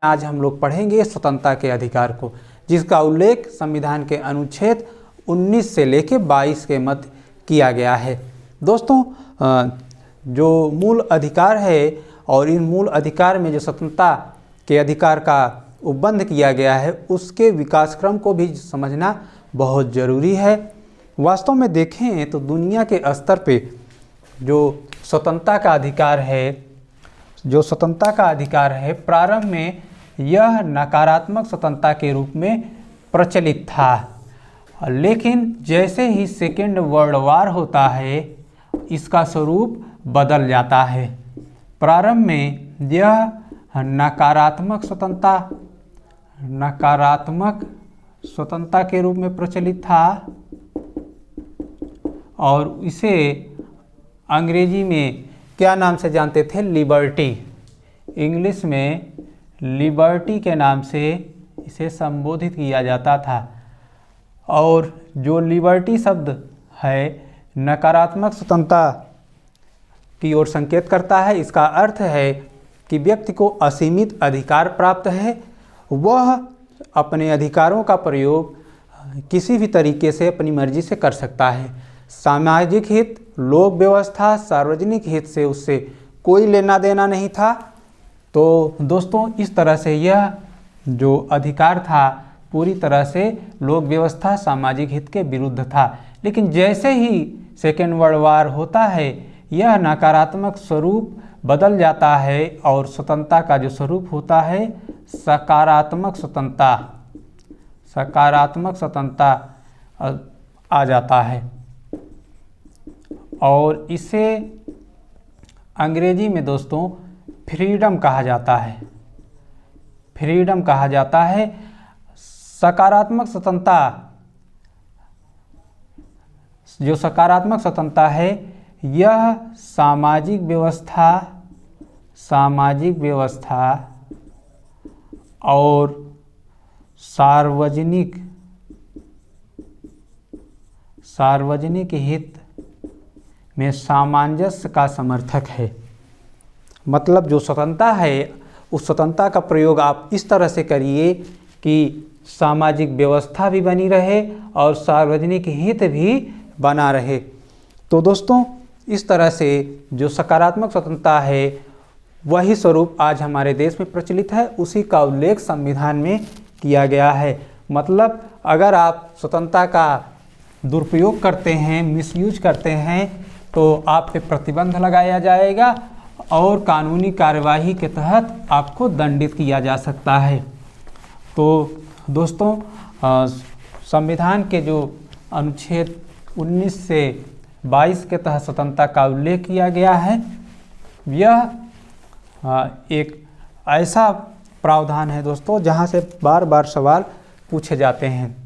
आज हम लोग पढ़ेंगे स्वतंत्रता के अधिकार को, जिसका उल्लेख संविधान के अनुच्छेद 19 से लेकर 22 के मध्य किया गया है। दोस्तों, जो मूल अधिकार है और इन मूल अधिकार में जो स्वतंत्रता के अधिकार का उपबंध किया गया है, उसके विकास क्रम को भी समझना बहुत ज़रूरी है। वास्तव में देखें तो दुनिया के स्तर पे जो स्वतंत्रता का अधिकार है, प्रारंभ में यह नकारात्मक स्वतंत्रता के रूप में प्रचलित था, लेकिन जैसे ही सेकेंड वर्ल्ड वार होता है इसका स्वरूप बदल जाता है। प्रारंभ में यह नकारात्मक स्वतंत्रता के रूप में प्रचलित था और इसे अंग्रेजी में क्या नाम से जानते थे? लिबर्टी। इंग्लिश में लिबर्टी के नाम से इसे संबोधित किया जाता था। और जो लिबर्टी शब्द है नकारात्मक स्वतंत्रता की ओर संकेत करता है। इसका अर्थ है कि व्यक्ति को असीमित अधिकार प्राप्त है, वह अपने अधिकारों का प्रयोग किसी भी तरीके से अपनी मर्जी से कर सकता है। सामाजिक हित, लोक व्यवस्था, सार्वजनिक हित से उससे कोई लेना देना नहीं था। तो दोस्तों, इस तरह से यह जो अधिकार था पूरी तरह से लोक व्यवस्था, सामाजिक हित के विरुद्ध था। लेकिन जैसे ही सेकेंड वर्ल्ड वार होता है यह नकारात्मक स्वरूप बदल जाता है और स्वतंत्रता का जो स्वरूप होता है सकारात्मक स्वतंत्रता आ जाता है। और इसे अंग्रेजी में दोस्तों फ्रीडम कहा जाता है। सकारात्मक स्वतंत्रता है यह सामाजिक व्यवस्था और सार्वजनिक हित में सामंजस्य का समर्थक है। मतलब जो स्वतंत्रता है उस स्वतंत्रता का प्रयोग आप इस तरह से करिए कि सामाजिक व्यवस्था भी बनी रहे और सार्वजनिक हित भी बना रहे। तो दोस्तों, इस तरह से जो सकारात्मक स्वतंत्रता है वही स्वरूप आज हमारे देश में प्रचलित है, उसी का उल्लेख संविधान में किया गया है। मतलब अगर आप स्वतंत्रता का दुरुपयोग करते हैं, मिसयूज करते हैं, तो आप पे प्रतिबंध लगाया जाएगा और कानूनी कार्यवाही के तहत आपको दंडित किया जा सकता है। तो दोस्तों, संविधान के जो अनुच्छेद 19 से 22 के तहत स्वतंत्रता का उल्लेख किया गया है, यह एक ऐसा प्रावधान है दोस्तों जहां से बार बार सवाल पूछे जाते हैं।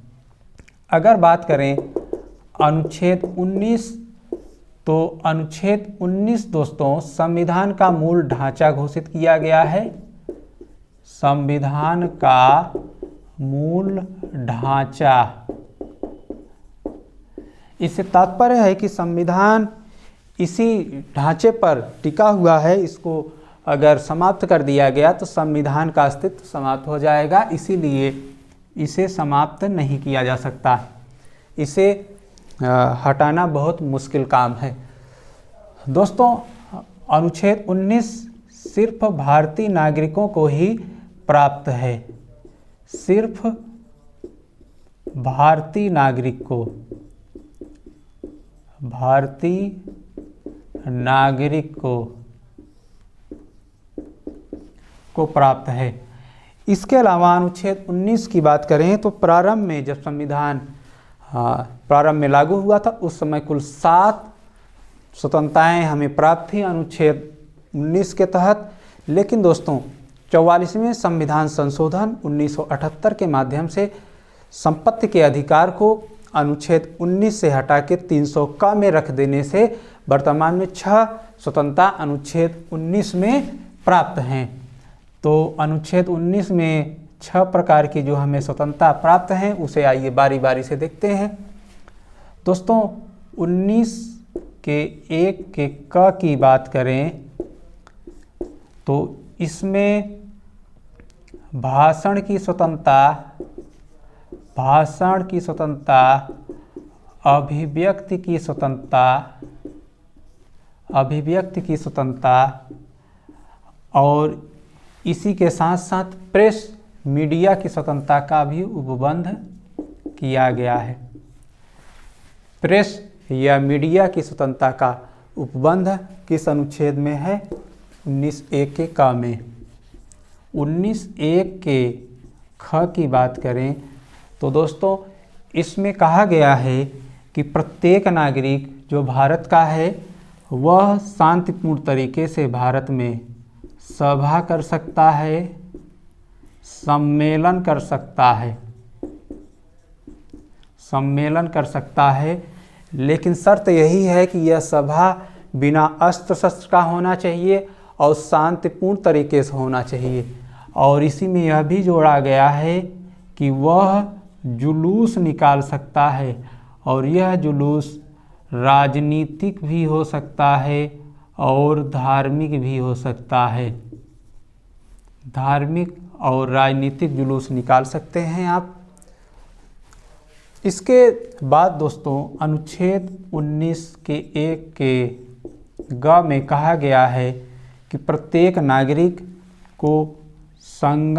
अगर बात करें अनुच्छेद 19, तो अनुच्छेद 19 दोस्तों संविधान का मूल ढांचा घोषित किया गया है। संविधान का मूल ढांचा, इससे तात्पर्य है कि संविधान इसी ढांचे पर टिका हुआ है। इसको अगर समाप्त कर दिया गया तो संविधान का अस्तित्व समाप्त हो जाएगा, इसीलिए इसे समाप्त नहीं किया जा सकता। इसे हटाना बहुत मुश्किल काम है। दोस्तों, अनुच्छेद 19 सिर्फ भारतीय नागरिकों को ही प्राप्त है। सिर्फ भारतीय नागरिक को प्राप्त है। इसके अलावा अनुच्छेद 19 की बात करें तो प्रारंभ में जब संविधान प्रारंभ में लागू हुआ था उस समय कुल 7 स्वतंत्रताएं हमें प्राप्त थी अनुच्छेद 19 के तहत। लेकिन दोस्तों, 44वें संविधान संशोधन 1978 के माध्यम से संपत्ति के अधिकार को अनुच्छेद 19 से हटा के 300 क में रख देने से वर्तमान में 6 स्वतंत्रता अनुच्छेद 19 में प्राप्त हैं। तो अनुच्छेद 19 में 6 प्रकार की जो हमें स्वतंत्रता प्राप्त हैं उसे आइए बारी बारी से देखते हैं। दोस्तों, 19 के 1 के क की बात करें तो इसमें भाषण की स्वतंत्रता, भाषण की स्वतंत्रता, अभिव्यक्ति की स्वतंत्रता, अभिव्यक्ति की स्वतंत्रता, और इसी के साथ साथ प्रेस मीडिया की स्वतंत्रता का भी उपबंध किया गया है। प्रेस या मीडिया की स्वतंत्रता का उपबंध किस अनुच्छेद में है? 19(1) के क में। 19(1) के ख की बात करें तो दोस्तों इसमें कहा गया है कि प्रत्येक नागरिक जो भारत का है वह शांतिपूर्ण तरीके से भारत में सभा कर सकता है, सम्मेलन कर सकता है, सम्मेलन कर सकता है, लेकिन शर्त यही है कि यह सभा बिना अस्त्र शस्त्र का होना चाहिए और शांतिपूर्ण तरीके से होना चाहिए। और इसी में यह भी जोड़ा गया है कि वह जुलूस निकाल सकता है और यह जुलूस राजनीतिक भी हो सकता है और धार्मिक भी हो सकता है। धार्मिक और राजनीतिक जुलूस निकाल सकते हैं आप। इसके बाद दोस्तों अनुच्छेद 19 के 1 के ग में कहा गया है कि प्रत्येक नागरिक को संघ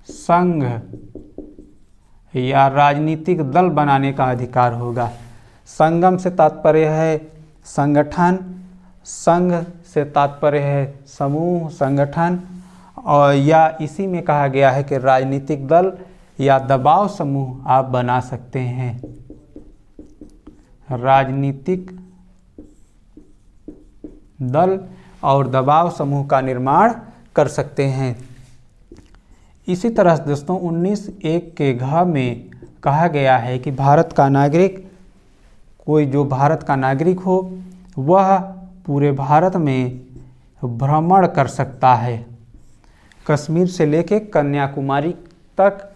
संघ या राजनीतिक दल बनाने का अधिकार होगा। संगम से तात्पर्य है संगठन, संघ से तात्पर्य है समूह, संगठन, और या इसी में कहा गया है कि राजनीतिक दल या दबाव समूह आप बना सकते हैं। राजनीतिक दल और दबाव समूह का निर्माण कर सकते हैं। इसी तरह दोस्तों 19(1) के घ में कहा गया है कि भारत का नागरिक, कोई जो भारत का नागरिक हो वह पूरे भारत में भ्रमण कर सकता है, कश्मीर से लेकर कन्याकुमारी तक।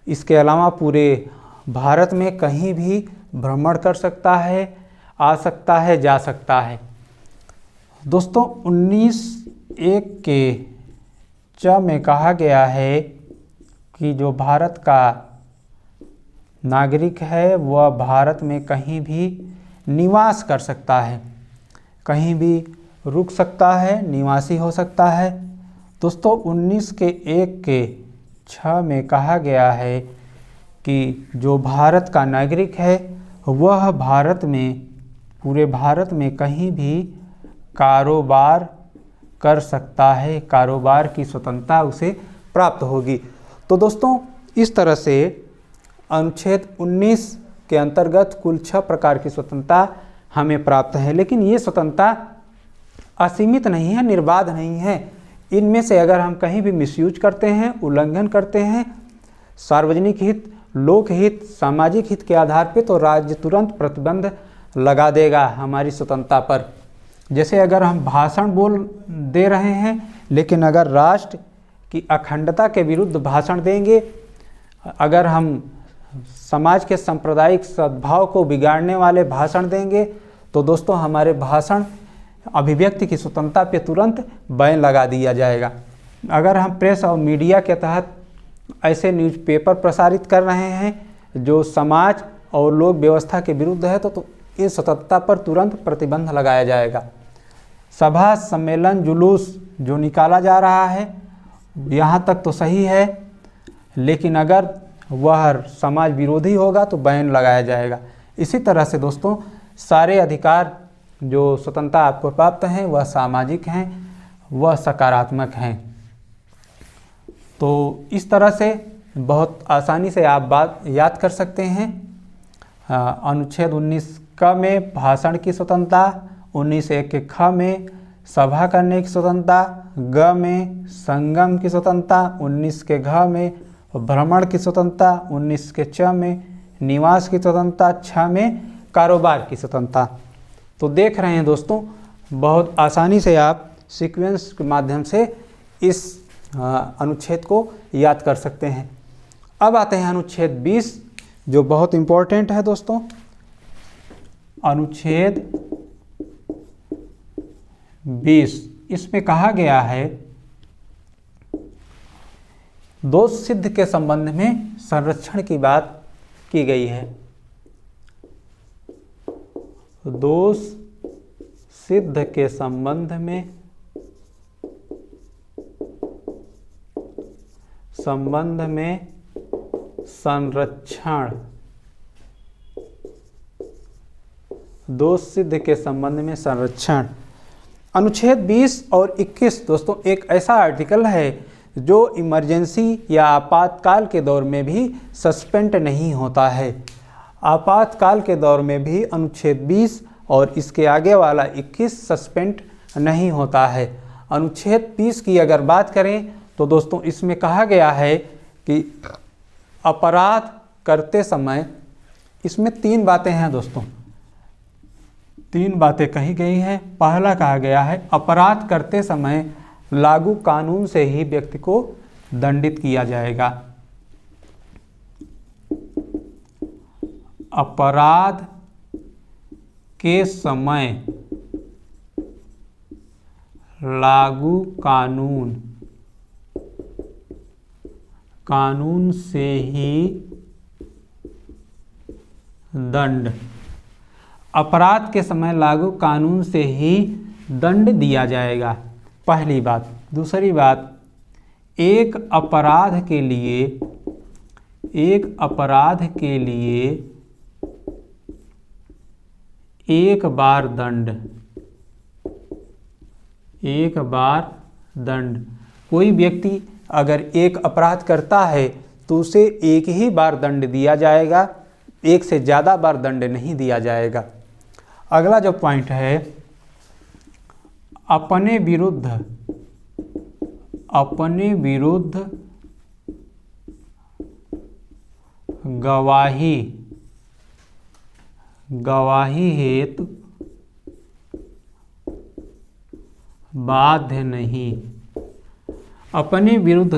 इसके अलावा पूरे भारत में कहीं भी भ्रमण कर सकता है, आ सकता है, जा सकता है। दोस्तों 19(1) के च में कहा गया है कि जो भारत का नागरिक है वह भारत में कहीं भी निवास कर सकता है, कहीं भी रुक सकता है, निवासी हो सकता है। दोस्तों 19 के 1 के 6 में कहा गया है कि जो भारत का नागरिक है वह भारत में, पूरे भारत में कहीं भी कारोबार कर सकता है, कारोबार की स्वतंत्रता उसे प्राप्त होगी। तो दोस्तों इस तरह से अनुच्छेद 19 के अंतर्गत कुल 6 प्रकार की स्वतंत्रता हमें प्राप्त है, लेकिन ये स्वतंत्रता असीमित नहीं है, निर्बाध नहीं है। इनमें से अगर हम कहीं भी मिसयूज करते हैं, उल्लंघन करते हैं, सार्वजनिक हित, लोकहित, सामाजिक हित के आधार पे, तो राज्य तुरंत प्रतिबंध लगा देगा हमारी स्वतंत्रता पर। जैसे अगर हम भाषण बोल दे रहे हैं लेकिन अगर राष्ट्र की अखंडता के विरुद्ध भाषण देंगे, अगर हम समाज के सांप्रदायिक सद्भाव को बिगाड़ने वाले भाषण देंगे, तो दोस्तों हमारे भाषण, अभिव्यक्ति की स्वतंत्रता पे तुरंत बैन लगा दिया जाएगा। अगर हम प्रेस और मीडिया के तहत ऐसे न्यूज़पेपर प्रसारित कर रहे हैं जो समाज और लोक व्यवस्था के विरुद्ध है, तो इस स्वतंत्रता पर तुरंत प्रतिबंध लगाया जाएगा। सभा, सम्मेलन, जुलूस जो निकाला जा रहा है यहाँ तक तो सही है, लेकिन अगर वह समाज विरोधी होगा तो बैन लगाया जाएगा। इसी तरह से दोस्तों सारे अधिकार जो स्वतंत्रता आपको प्राप्त हैं वह सामाजिक हैं, वह सकारात्मक हैं। तो इस तरह से बहुत आसानी से आप बात याद कर सकते हैं। अनुच्छेद 19 क में भाषण की स्वतंत्रता, 19(1) के ख में सभा करने की स्वतंत्रता, ग में संगम की स्वतंत्रता, 19 के घ में भ्रमण की स्वतंत्रता, 19 के च में निवास की स्वतंत्रता, 6 में कारोबार की स्वतंत्रता। तो देख रहे हैं दोस्तों बहुत आसानी से आप सीक्वेंस के माध्यम से इस अनुच्छेद को याद कर सकते हैं। अब आते हैं अनुच्छेद 20 जो बहुत इम्पोर्टेंट है दोस्तों। अनुच्छेद 20 इसमें कहा गया है दोष सिद्ध के संबंध में संरक्षण की बात की गई है। दोष सिद्ध के संबंध में संरक्षण, दोष सिद्ध के संबंध में संरक्षण। अनुच्छेद 20 और 21 दोस्तों एक ऐसा आर्टिकल है जो इमरजेंसी या आपातकाल के दौर में भी सस्पेंड नहीं होता है। आपातकाल के दौर में भी अनुच्छेद 20 और इसके आगे वाला 21 सस्पेंड नहीं होता है। अनुच्छेद 20 की अगर बात करें तो दोस्तों इसमें कहा गया है कि अपराध करते समय, इसमें 3 बातें हैं दोस्तों, 3 बातें कही गई हैं। पहला कहा गया है अपराध करते समय लागू कानून से ही व्यक्ति को दंडित किया जाएगा। अपराध के समय लागू कानून से ही दंड, अपराध के समय लागू कानून से ही दंड दिया जाएगा, पहली बात। दूसरी बात, एक अपराध के लिए एक बार दंड। कोई व्यक्ति अगर एक अपराध करता है तो उसे एक ही बार दंड दिया जाएगा, एक से ज़्यादा बार दंड नहीं दिया जाएगा। अगला जो पॉइंट है, अपने विरुद्ध गवाही हेतु बाध्य नहीं। अपने विरुद्ध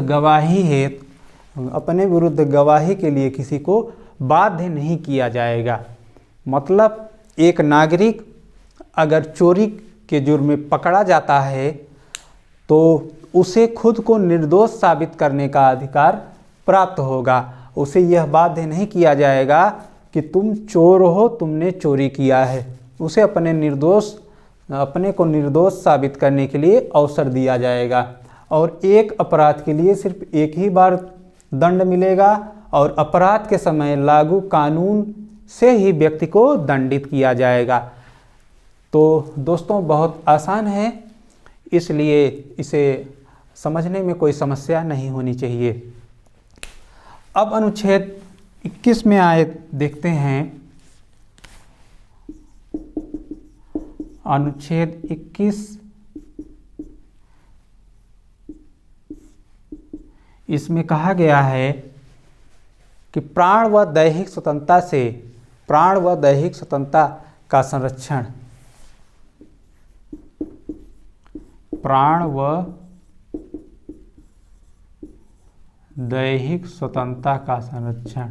गवाही के लिए किसी को बाध्य नहीं किया जाएगा। मतलब एक नागरिक अगर चोरी के जुर्म में पकड़ा जाता है तो उसे खुद को निर्दोष साबित करने का अधिकार प्राप्त होगा। उसे यह बाध्य नहीं किया जाएगा कि तुम चोर हो, तुमने चोरी किया है। उसे अपने को निर्दोष साबित करने के लिए अवसर दिया जाएगा और एक अपराध के लिए सिर्फ एक ही बार दंड मिलेगा और अपराध के समय लागू कानून से ही व्यक्ति को दंडित किया जाएगा। तो दोस्तों बहुत आसान है, इसलिए इसे समझने में कोई समस्या नहीं होनी चाहिए। अब अनुच्छेद 21 में आए देखते हैं। अनुच्छेद 21 इसमें कहा गया है कि प्राण व दैहिक स्वतंत्रता का संरक्षण। प्राण व दैहिक स्वतंत्रता का संरक्षण।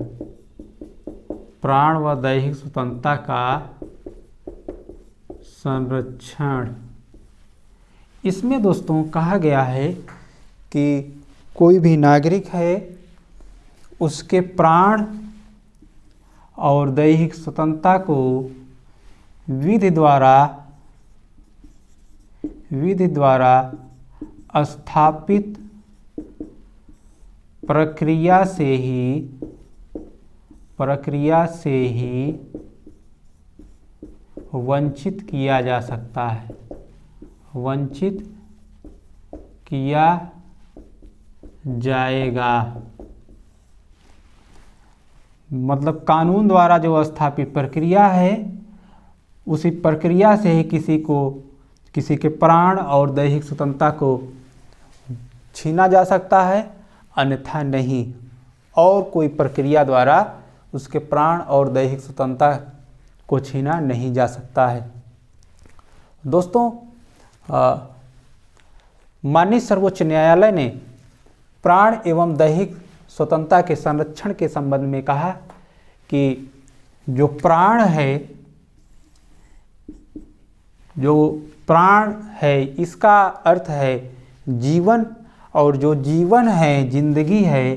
प्राण व दैहिक स्वतंत्रता का संरक्षण। इसमें दोस्तों कहा गया है कि कोई भी नागरिक है, उसके प्राण और दैहिक स्वतंत्रता को विधि द्वारा स्थापित प्रक्रिया से ही वंचित किया जा सकता है। वंचित किया जाएगा। मतलब कानून द्वारा जो स्थापित प्रक्रिया है, उसी प्रक्रिया से ही किसी के प्राण और दैहिक स्वतंत्रता को छीना जा सकता है, अन्यथा नहीं। और कोई प्रक्रिया द्वारा उसके प्राण और दैहिक स्वतंत्रता को छीना नहीं जा सकता है। दोस्तों माननीय सर्वोच्च न्यायालय ने प्राण एवं दैहिक स्वतंत्रता के संरक्षण के संबंध में कहा कि जो प्राण है इसका अर्थ है जीवन, और जो जीवन है, जिंदगी है,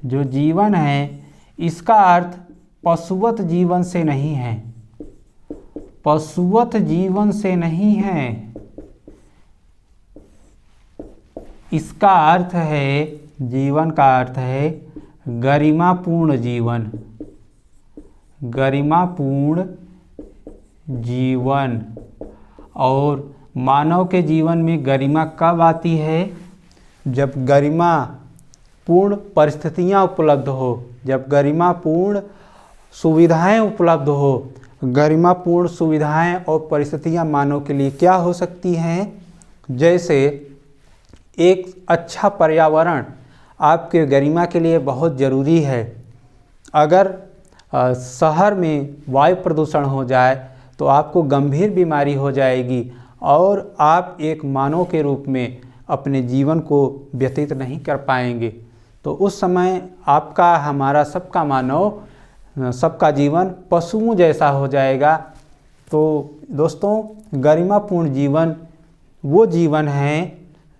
जो जीवन है इसका अर्थ पशुवत जीवन से नहीं है, पशुवत जीवन से नहीं है। इसका अर्थ है, जीवन का अर्थ है गरिमापूर्ण जीवन, गरिमापूर्ण जीवन। और मानव के जीवन में गरिमा कब आती है? जब गरिमा पूर्ण परिस्थितियां उपलब्ध हो, जब गरिमापूर्ण सुविधाएं उपलब्ध हो। गरिमापूर्ण सुविधाएं और परिस्थितियां मानव के लिए क्या हो सकती हैं? जैसे एक अच्छा पर्यावरण आपके गरिमा के लिए बहुत ज़रूरी है। अगर शहर में वायु प्रदूषण हो जाए तो आपको गंभीर बीमारी हो जाएगी और आप एक मानव के रूप में अपने जीवन को व्यतीत नहीं कर पाएंगे। तो उस समय आपका, हमारा, सबका मानव, सबका जीवन पशुओं जैसा हो जाएगा। तो दोस्तों, गरिमापूर्ण जीवन वो जीवन है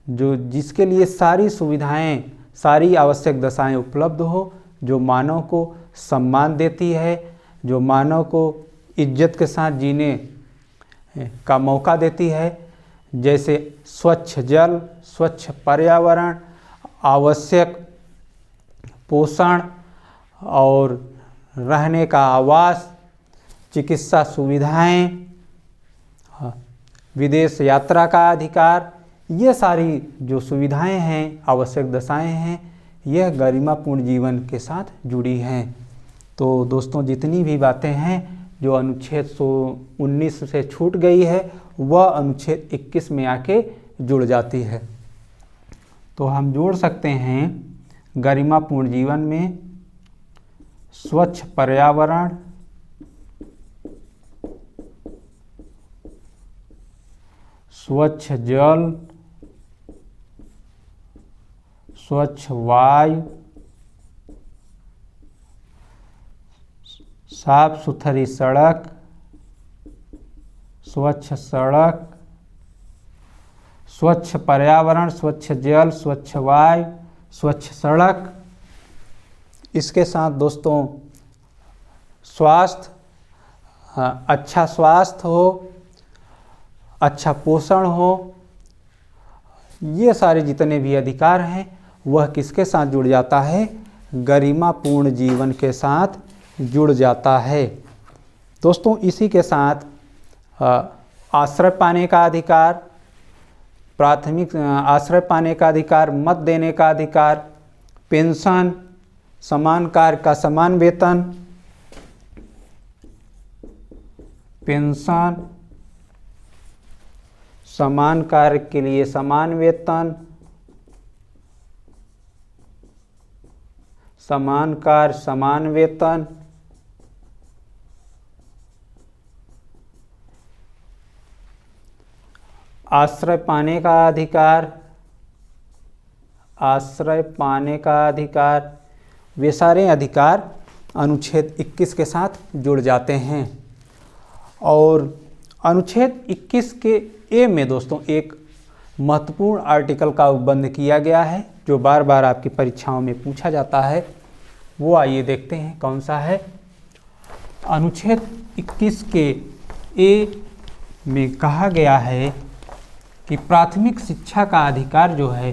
जो जिसके लिए सारी सुविधाएं, सारी आवश्यक दशाएं उपलब्ध हो, जो मानव को सम्मान देती है, जो मानव को इज्जत के साथ जीने का मौका देती है। जैसे स्वच्छ जल, स्वच्छ पर्यावरण, आवश्यक पोषण और रहने का आवास, चिकित्सा सुविधाएं, विदेश यात्रा का अधिकार, ये सारी जो सुविधाएं हैं, आवश्यक दशाएं हैं, यह गरिमापूर्ण जीवन के साथ जुड़ी हैं। तो दोस्तों, जितनी भी बातें हैं जो अनुच्छेद 19 से छूट गई है वह अनुच्छेद 21 में आके जुड़ जाती है। तो हम जोड़ सकते हैं गरिमापूर्ण जीवन में स्वच्छ पर्यावरण, स्वच्छ जल, स्वच्छ वायु, साफ सुथरी सड़क, स्वच्छ सड़क, स्वच्छ पर्यावरण, स्वच्छ जल, स्वच्छ वायु, स्वच्छ सड़क। इसके साथ दोस्तों स्वास्थ्य, अच्छा स्वास्थ्य हो, अच्छा पोषण हो, ये सारे जितने भी अधिकार हैं वह किसके साथ जुड़ जाता है? गरिमापूर्ण जीवन के साथ जुड़ जाता है। दोस्तों, इसी के साथ आश्रय पाने का अधिकार, प्राथमिक आश्रय पाने का अधिकार, मत देने का अधिकार, पेंशन, समान कार्य का समान वेतन, पेंशन, समान कार्य के लिए समान वेतन, समान कार्य समान वेतन, आश्रय पाने का अधिकार, आश्रय पाने का अधिकार, वे सारे अधिकार अनुच्छेद 21 के साथ जुड़ जाते हैं। और अनुच्छेद 21 के ए में दोस्तों एक महत्वपूर्ण आर्टिकल का उपबंध किया गया है जो बार बार आपकी परीक्षाओं में पूछा जाता है। वो आइए देखते हैं कौन सा है। अनुच्छेद 21 के ए में कहा गया है कि प्राथमिक शिक्षा का अधिकार जो है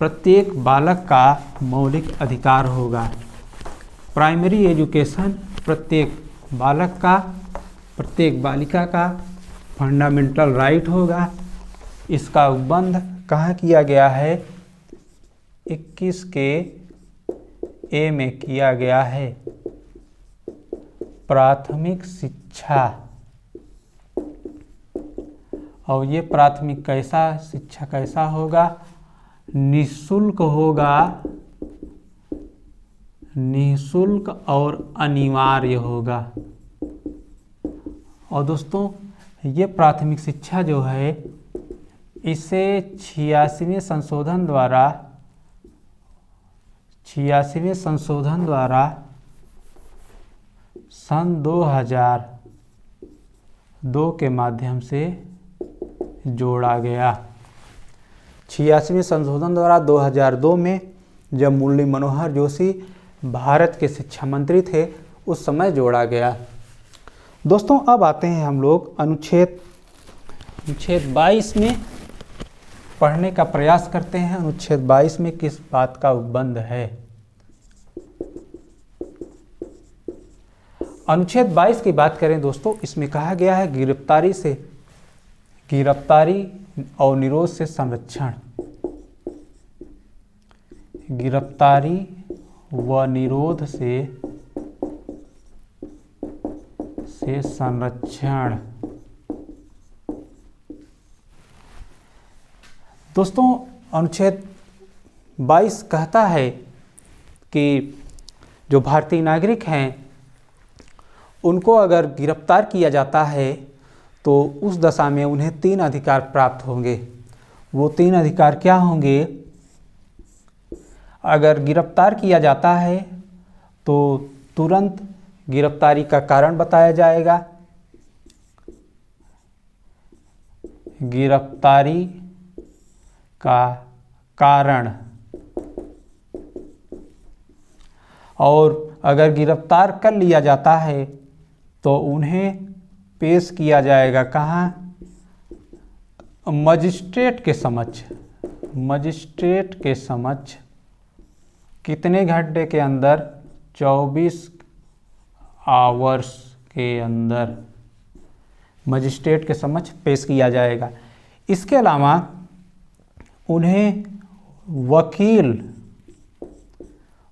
प्रत्येक बालक का मौलिक अधिकार होगा। प्राइमरी एजुकेशन प्रत्येक बालक का, प्रत्येक बालिका का फंडामेंटल राइट होगा। इसका उपबंध कहाँ किया गया है? 21 के ए में किया गया है। प्राथमिक शिक्षा, और ये प्राथमिक शिक्षा कैसा होगा? निःशुल्क होगा, निःशुल्क और अनिवार्य होगा। और दोस्तों, ये प्राथमिक शिक्षा जो है इसे 86वें संशोधन द्वारा सन 2 के माध्यम से जोड़ा गया। 86वें संशोधन द्वारा 2002 में जब मुरली मनोहर जोशी भारत के शिक्षा मंत्री थे उस समय जोड़ा गया। दोस्तों अब आते हैं हम लोग अनुच्छेद 22 में पढ़ने का प्रयास करते हैं। अनुच्छेद 22 में किस बात का उपबंध है। अनुच्छेद 22 की बात करें दोस्तों, इसमें कहा गया है गिरफ्तारी और निरोध से संरक्षण। गिरफ्तारी व निरोध से संरक्षण। दोस्तों अनुच्छेद 22 कहता है कि जो भारतीय नागरिक हैं उनको अगर गिरफ्तार किया जाता है तो उस दशा में उन्हें 3 अधिकार प्राप्त होंगे। वो 3 अधिकार क्या होंगे? अगर गिरफ्तार किया जाता है तो तुरंत गिरफ्तारी का कारण बताया जाएगा। गिरफ्तारी का कारण। और अगर गिरफ्तार कर लिया जाता है तो उन्हें पेश किया जाएगा कहाँ? मजिस्ट्रेट के समक्ष। मजिस्ट्रेट के समक्ष कितने घंटे के अंदर? 24 आवर्स के अंदर मजिस्ट्रेट के समक्ष पेश किया जाएगा। इसके अलावा उन्हें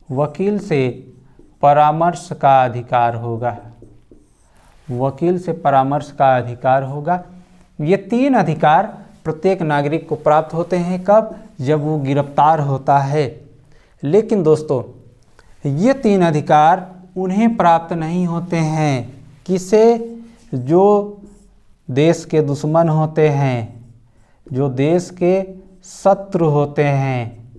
वकील से परामर्श का अधिकार होगा। वकील से परामर्श का अधिकार होगा। ये 3 अधिकार प्रत्येक नागरिक को प्राप्त होते हैं। कब? जब वो गिरफ्तार होता है। लेकिन दोस्तों ये 3 अधिकार उन्हें प्राप्त नहीं होते हैं। किसे? जो देश के दुश्मन होते हैं, जो देश के शत्रु होते हैं,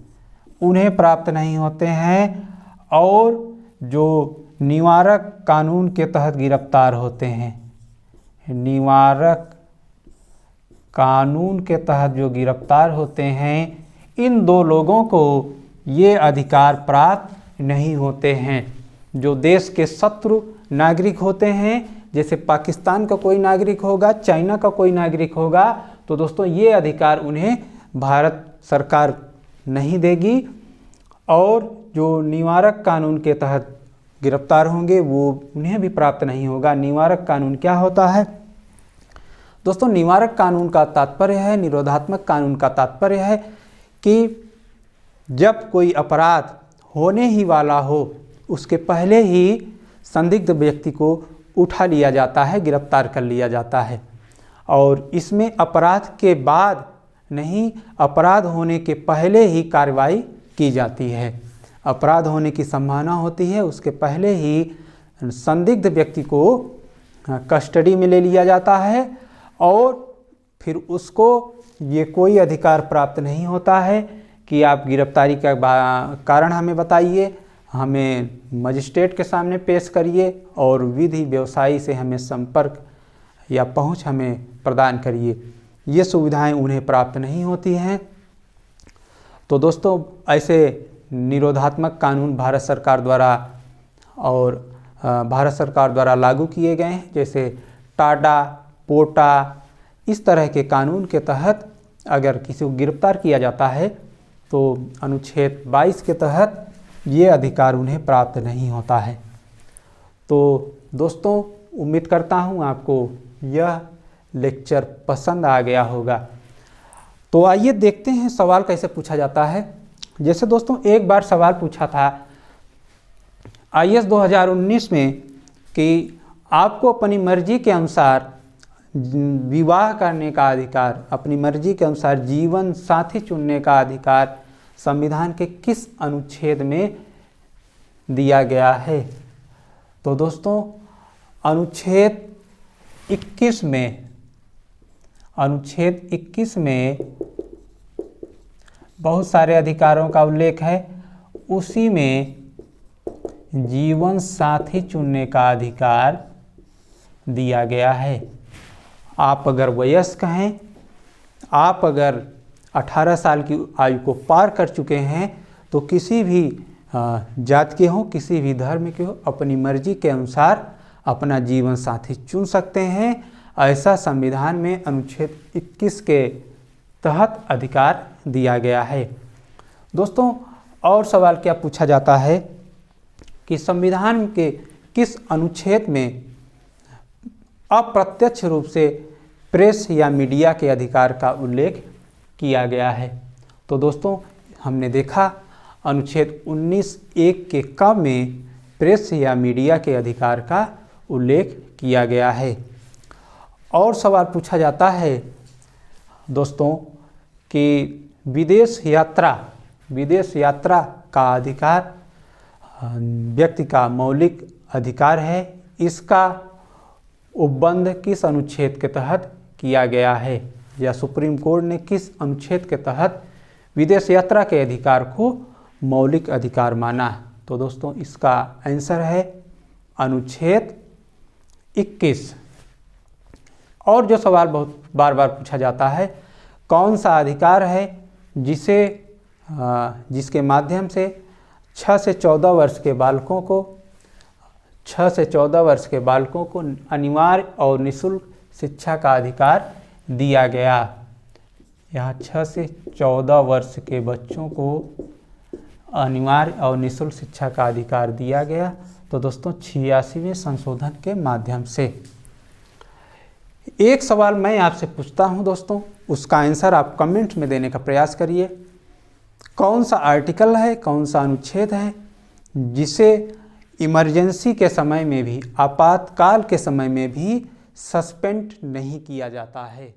उन्हें प्राप्त नहीं होते हैं। और जो निवारक कानून के तहत गिरफ्तार होते हैं, निवारक कानून के तहत जो गिरफ्तार होते हैं, इन 2 लोगों को ये अधिकार प्राप्त नहीं होते हैं। जो देश के शत्रु नागरिक होते हैं, जैसे पाकिस्तान का कोई नागरिक होगा, चाइना का कोई नागरिक होगा, तो दोस्तों ये अधिकार उन्हें भारत सरकार नहीं देगी। और जो निवारक कानून के तहत गिरफ्तार होंगे वो उन्हें भी प्राप्त नहीं होगा। निवारक कानून क्या होता है दोस्तों? निवारक कानून का तात्पर्य है, निरोधात्मक कानून का तात्पर्य है कि जब कोई अपराध होने ही वाला हो उसके पहले ही संदिग्ध व्यक्ति को उठा लिया जाता है, गिरफ्तार कर लिया जाता है। और इसमें अपराध के बाद नहीं, अपराध होने के पहले ही कार्रवाई की जाती है। अपराध होने की संभावना होती है, उसके पहले ही संदिग्ध व्यक्ति को कस्टडी में ले लिया जाता है और फिर उसको ये कोई अधिकार प्राप्त नहीं होता है कि आप गिरफ्तारी का कारण हमें बताइए, हमें मजिस्ट्रेट के सामने पेश करिए और विधि व्यवसायी से हमें संपर्क या पहुंच हमें प्रदान करिए। ये सुविधाएं उन्हें प्राप्त नहीं होती हैं। तो दोस्तों ऐसे निरोधात्मक कानून भारत सरकार द्वारा लागू किए गए हैं। जैसे टाडा, पोटा, इस तरह के कानून के तहत अगर किसी को गिरफ्तार किया जाता है तो अनुच्छेद 22 के तहत ये अधिकार उन्हें प्राप्त नहीं होता है। तो दोस्तों उम्मीद करता हूँ आपको यह लेक्चर पसंद आ गया होगा। तो आइए देखते हैं सवाल कैसे पूछा जाता है। जैसे दोस्तों एक बार सवाल पूछा था IAS 2019 में कि आपको अपनी मर्जी के अनुसार विवाह करने का अधिकार, अपनी मर्जी के अनुसार जीवन साथी चुनने का अधिकार संविधान के किस अनुच्छेद में दिया गया है? तो दोस्तों अनुच्छेद 21 में बहुत सारे अधिकारों का उल्लेख है। उसी में जीवन साथी चुनने का अधिकार दिया गया है। आप अगर वयस्क हैं, आप अगर 18 साल की आयु को पार कर चुके हैं तो किसी भी जात के हों, किसी भी धर्म के हो, अपनी मर्जी के अनुसार अपना जीवन साथी चुन सकते हैं। ऐसा संविधान में अनुच्छेद 21 के तहत अधिकार दिया गया है। दोस्तों, और सवाल क्या पूछा जाता है कि संविधान के किस अनुच्छेद में अप्रत्यक्ष रूप से प्रेस या मीडिया के अधिकार का उल्लेख किया गया है? तो दोस्तों, हमने देखा अनुच्छेद 19(1) के क में प्रेस या मीडिया के अधिकार का उल्लेख किया गया है। और सवाल पूछा जाता है दोस्तों कि विदेश यात्रा का अधिकार व्यक्ति का मौलिक अधिकार है, इसका उपबंध किस अनुच्छेद के तहत किया गया है, या सुप्रीम कोर्ट ने किस अनुच्छेद के तहत विदेश यात्रा के अधिकार को मौलिक अधिकार माना? तो दोस्तों, इसका आंसर है अनुच्छेद 21। और जो सवाल बहुत बार बार पूछा जाता है, कौन सा अधिकार है जिसके माध्यम से 6 से 14 वर्ष के बालकों को अनिवार्य और निःशुल्क शिक्षा का अधिकार दिया गया? यहाँ 6 से 14 वर्ष के बच्चों को अनिवार्य और निःशुल्क शिक्षा का अधिकार दिया गया। तो दोस्तों, 86वें संशोधन के माध्यम से। एक सवाल मैं आपसे पूछता हूं दोस्तों, उसका आंसर आप कमेंट में देने का प्रयास करिए। कौन सा आर्टिकल है, कौन सा अनुच्छेद है जिसे इमरजेंसी के समय में भी, आपातकाल के समय में भी सस्पेंड नहीं किया जाता है?